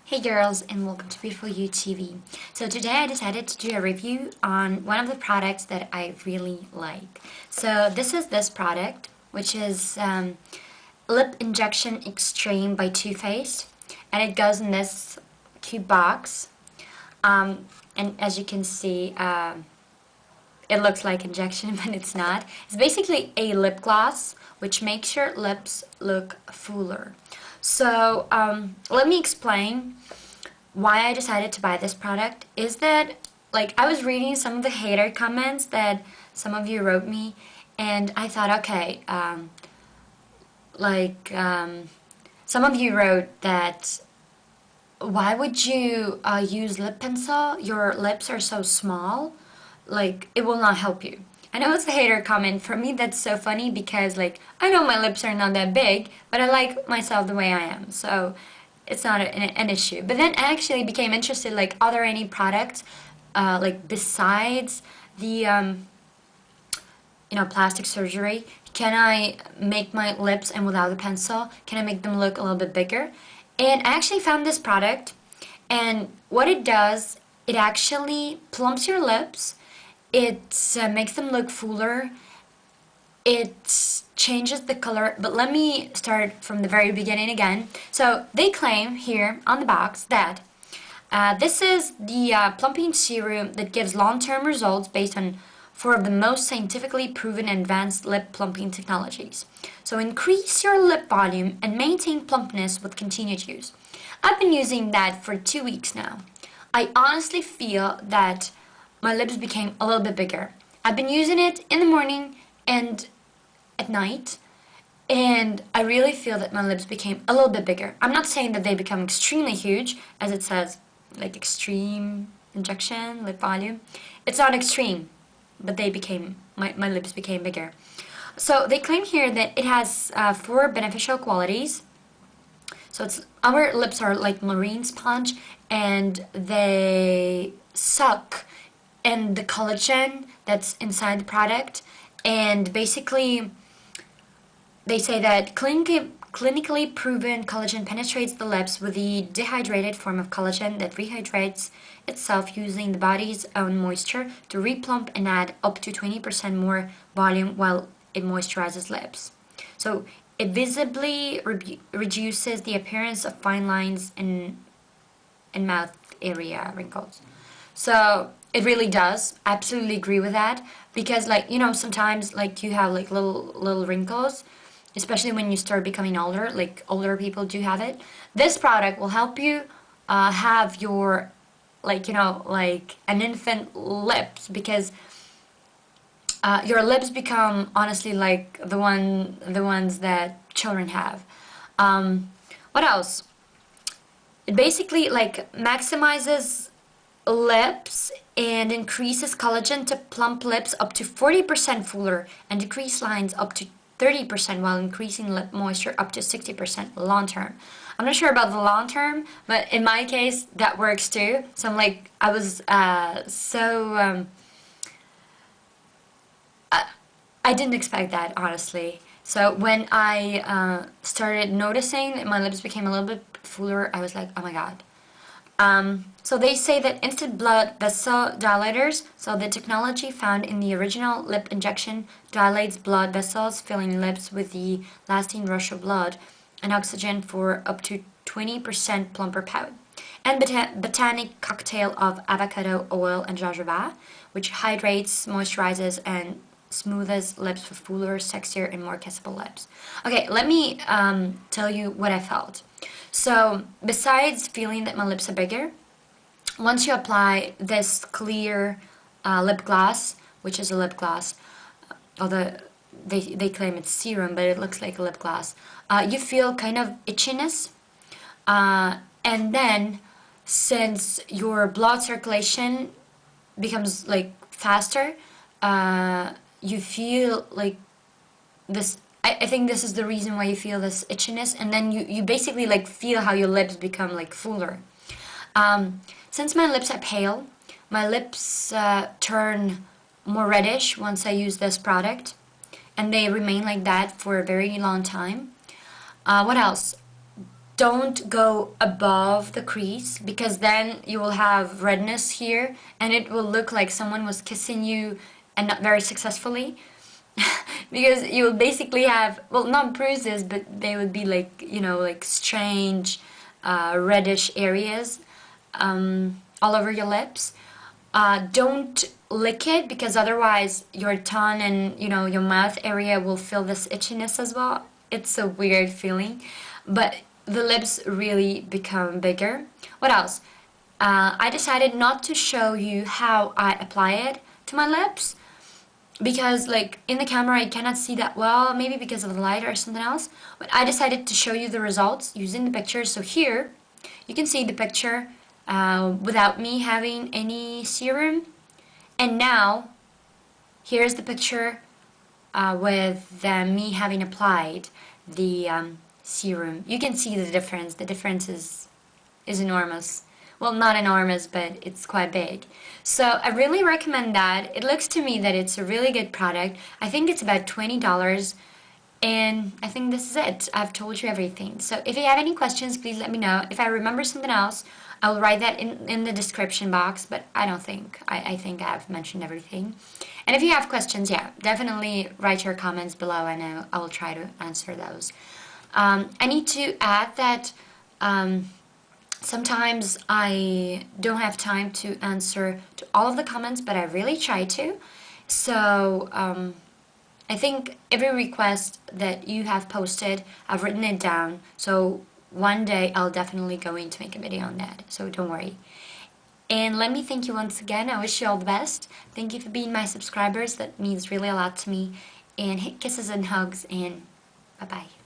Hey girls, and welcome to Beautiful You TV. So today I decided to do a review on one of the products that I really like. So this product, which is Lip Injection Extreme by Too Faced, and it goes in this cute box. And as you can see, it looks like injection, but it's not. It's basically a lip gloss, which makes your lips look fuller. So let me explain why I decided to buy this product. Is that, like, I was reading some of the hater comments that some of you wrote me, and I thought, okay, some of you wrote that why would you use lip pencil? Your lips are so small, like, it will not help you. I know it's a hater comment. For me, that's so funny because, like, I know my lips are not that big, but I like myself the way I am, so it's not an issue. But then I actually became interested, like, are there any products, like, besides the, plastic surgery? Can I make my lips, and without the pencil, can I make them look a little bit bigger? And I actually found this product, and what it does, it actually plumps your lips. It makes them look fuller. It changes the color, but let me start from the very beginning again. So they claim here on the box that this is the plumping serum that gives long-term results based on 4 of the most scientifically proven advanced lip plumping technologies. So increase your lip volume and maintain plumpness with continued use. I've been using that for 2 weeks now. I honestly feel that my lips became a little bit bigger. I've been using it in the morning and at night, and I really feel that my lips became a little bit bigger. I'm not saying that they become extremely huge, as it says, like extreme injection, lip volume. It's not extreme, but they became, my lips became bigger. So they claim here that it has 4 beneficial qualities. So our lips are like marine sponge, and they suck in the collagen that's inside the product, and basically they say that clinically proven collagen penetrates the lips with the dehydrated form of collagen that rehydrates itself using the body's own moisture to replump and add up to 20% more volume while it moisturizes lips. So it visibly reduces the appearance of fine lines and mouth area wrinkles. So it really does. I absolutely agree with that, because, like, sometimes, like, you have like little wrinkles, especially when you start becoming older. Like, older people do have it. This product will help you have your, like, like an infant lips, because your lips become honestly like the ones that children have. What else? It basically, like, maximizes lips and increases collagen to plump lips up to 40% fuller and decrease lines up to 30% while increasing lip moisture up to 60% long term. I'm not sure about the long term, but in my case that works too. So I'm like, I was I didn't expect that, honestly. So when I started noticing that my lips became a little bit fuller, I was like, oh my god. So they say that instant blood vessel dilators, so the technology found in the original lip injection dilates blood vessels, filling lips with the lasting rush of blood and oxygen for up to 20% plumper pout. And botanic cocktail of avocado oil and jojoba, which hydrates, moisturizes, and smooths lips for fuller, sexier, and more kissable lips. Okay, let me tell you what I felt. So besides feeling that my lips are bigger, once you apply this clear lip gloss, which is a lip gloss, although they claim it's serum, but it looks like a lip gloss, you feel kind of itchiness, and then since your blood circulation becomes, like, faster, you feel like this. I think this is the reason why you feel this itchiness, and then you basically, like, feel how your lips become, like, fuller. Since my lips are pale, my lips turn more reddish once I use this product, and they remain like that for a very long time. What else? don't go above the crease, because then you will have redness here and it will look like someone was kissing you and not very successfully. Because you will basically have, well, not bruises, but they would be like, you know, like strange reddish areas all over your lips. Don't lick it, because otherwise your tongue and, you know, your mouth area will feel this itchiness as well. It's a weird feeling, but the lips really become bigger. What else? I decided not to show you how I apply it to my lips, because like in the camera I cannot see that well, maybe because of the light or something else, but I decided to show you the results using the picture. So here you can see the picture without me having any serum, and now here's the picture with me having applied the serum. You can see the difference. The difference is enormous. Well, not enormous, but it's quite big. So I really recommend that. It looks to me that it's a really good product. I think it's about $20, and I think this is it. I've told you everything. So if you have any questions, please let me know. If I remember something else, I will write that in the description box, but I don't think. I think I've mentioned everything. And if you have questions, yeah, definitely write your comments below, and I will try to answer those. I need to add that sometimes I don't have time to answer to all of the comments, but I really try to. So I think every request that you have posted, I've written it down. So one day I'll definitely going to make a video on that. So don't worry. And let me thank you once again. I wish you all the best. Thank you for being my subscribers. That means really a lot to me. And kisses and hugs, and bye-bye.